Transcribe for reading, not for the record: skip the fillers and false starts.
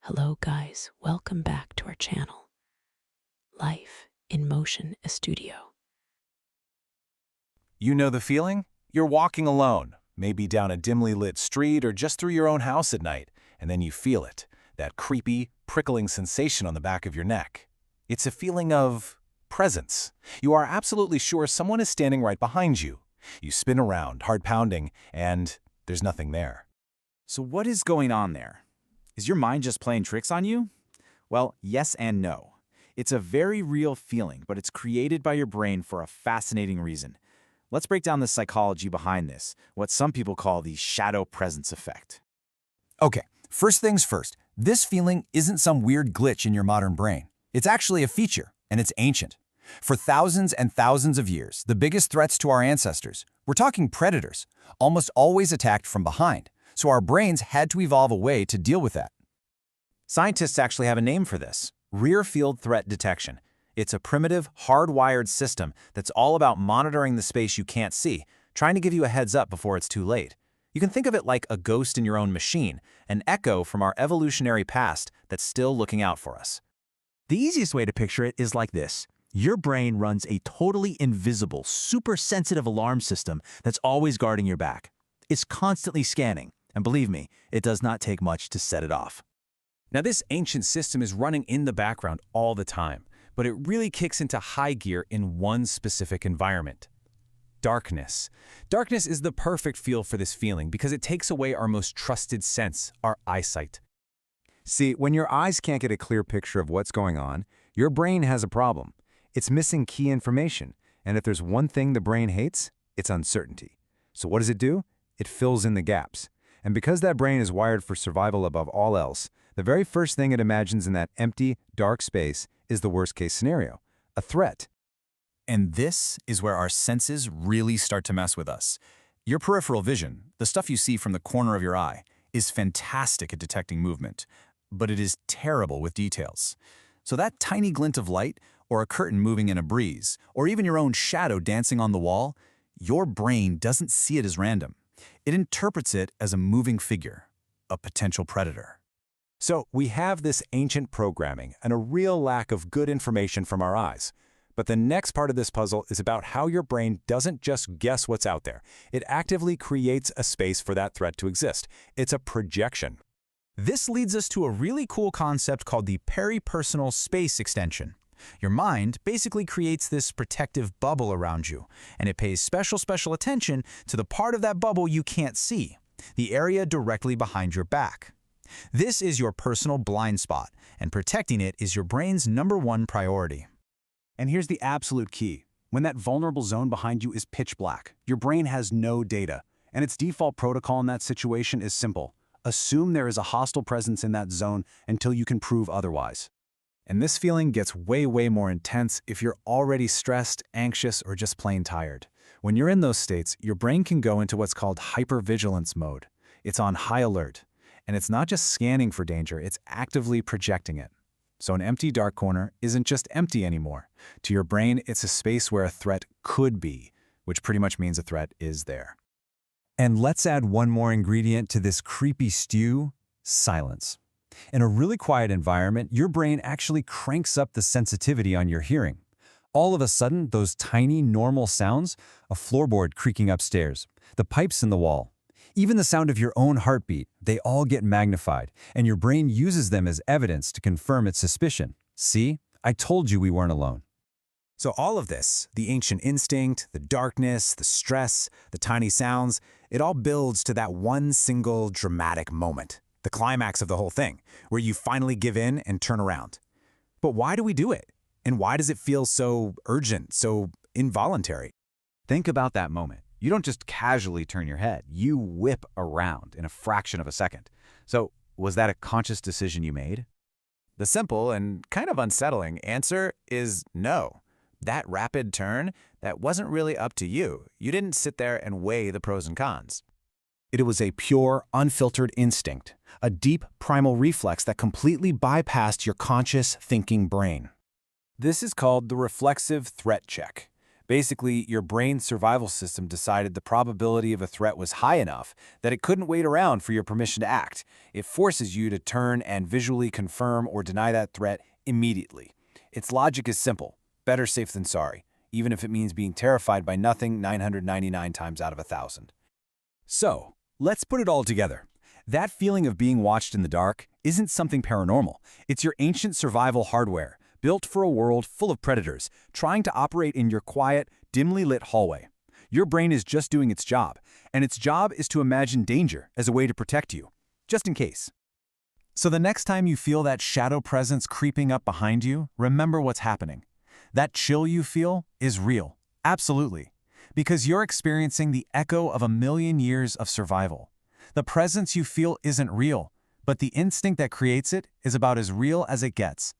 Hello guys, welcome back to our channel, Life in Motion Studio. You know the feeling? You're walking alone, maybe down a dimly lit street or just through your own house at night, and then you feel it, that creepy, prickling sensation on the back of your neck. It's a feeling of presence. You are absolutely sure someone is standing right behind you. You spin around, heart pounding, and there's nothing there. So what is going on there? Is your mind just playing tricks on you? Well, yes and no. It's a very real feeling, but it's created by your brain for a fascinating reason. Let's break down the psychology behind this, what some people call the shadow presence effect. Okay, first things first. This feeling isn't some weird glitch in your modern brain. It's actually a feature, and it's ancient. For thousands and thousands of years, the biggest threats to our ancestors, we're talking predators, almost always attacked from behind. So our brains had to evolve a way to deal with that. Scientists actually have a name for this: rear field threat detection. It's a primitive, hardwired system that's all about monitoring the space you can't see, trying to give you a heads up before it's too late. You can think of it like a ghost in your own machine, an echo from our evolutionary past that's still looking out for us. The easiest way to picture it is like this. Your brain runs a totally invisible, super sensitive alarm system that's always guarding your back. It's constantly scanning, and believe me, it does not take much to set it off. Now, this ancient system is running in the background all the time, but it really kicks into high gear in one specific environment: darkness. Darkness is the perfect feel for this feeling because it takes away our most trusted sense, our eyesight. See, when your eyes can't get a clear picture of what's going on, your brain has a problem. It's missing key information, and if there's one thing the brain hates, it's uncertainty. So what does it do? It fills in the gaps. And because that brain is wired for survival above all else, the very first thing it imagines in that empty, dark space is the worst-case scenario, a threat. And this is where our senses really start to mess with us. Your peripheral vision, the stuff you see from the corner of your eye, is fantastic at detecting movement, but it is terrible with details. So that tiny glint of light, or a curtain moving in a breeze, or even your own shadow dancing on the wall, your brain doesn't see it as random. It interprets it as a moving figure, a potential predator. So we have this ancient programming and a real lack of good information from our eyes. But the next part of this puzzle is about how your brain doesn't just guess what's out there. It actively creates a space for that threat to exist. It's a projection. This leads us to a really cool concept called the peripersonal space extension. Your mind basically creates this protective bubble around you, and it pays special attention to the part of that bubble you can't see, the area directly behind your back. This is your personal blind spot, and protecting it is your brain's #1 priority. And here's the absolute key. When that vulnerable zone behind you is pitch black, your brain has no data, and its default protocol in that situation is simple. Assume there is a hostile presence in that zone until you can prove otherwise. And this feeling gets way more intense if you're already stressed, anxious, or just plain tired. When you're in those states, your brain can go into what's called hypervigilance mode. It's on high alert. And it's not just scanning for danger, it's actively projecting it. So an empty dark corner isn't just empty anymore. To your brain, it's a space where a threat could be, which pretty much means a threat is there. And let's add one more ingredient to this creepy stew: silence. In a really quiet environment, your brain actually cranks up the sensitivity on your hearing. All of a sudden, those tiny, normal sounds, a floorboard creaking upstairs, the pipes in the wall, even the sound of your own heartbeat, they all get magnified, and your brain uses them as evidence to confirm its suspicion. See, I told you we weren't alone. So all of this, the ancient instinct, the darkness, the stress, the tiny sounds, it all builds to that one single dramatic moment, the climax of the whole thing, where you finally give in and turn around. But why do we do it? And why does it feel so urgent, so involuntary? Think about that moment. You don't just casually turn your head. You whip around in a fraction of a second. So, was that a conscious decision you made? The simple and kind of unsettling answer is no. That rapid turn, that wasn't really up to you. You didn't sit there and weigh the pros and cons. It was a pure, unfiltered instinct, a deep primal reflex that completely bypassed your conscious thinking brain. This is called the reflexive threat check. Basically, your brain's survival system decided the probability of a threat was high enough that it couldn't wait around for your permission to act. It forces you to turn and visually confirm or deny that threat immediately. Its logic is simple: better safe than sorry, even if it means being terrified by nothing 999 times out of 1,000. So, let's put it all together. That feeling of being watched in the dark isn't something paranormal. It's your ancient survival hardware, built for a world full of predators, trying to operate in your quiet, dimly lit hallway. Your brain is just doing its job, and its job is to imagine danger as a way to protect you, just in case. So the next time you feel that shadow presence creeping up behind you, remember what's happening. That chill you feel is real, absolutely, because you're experiencing the echo of 1,000,000 years of survival. The presence you feel isn't real, but the instinct that creates it is about as real as it gets.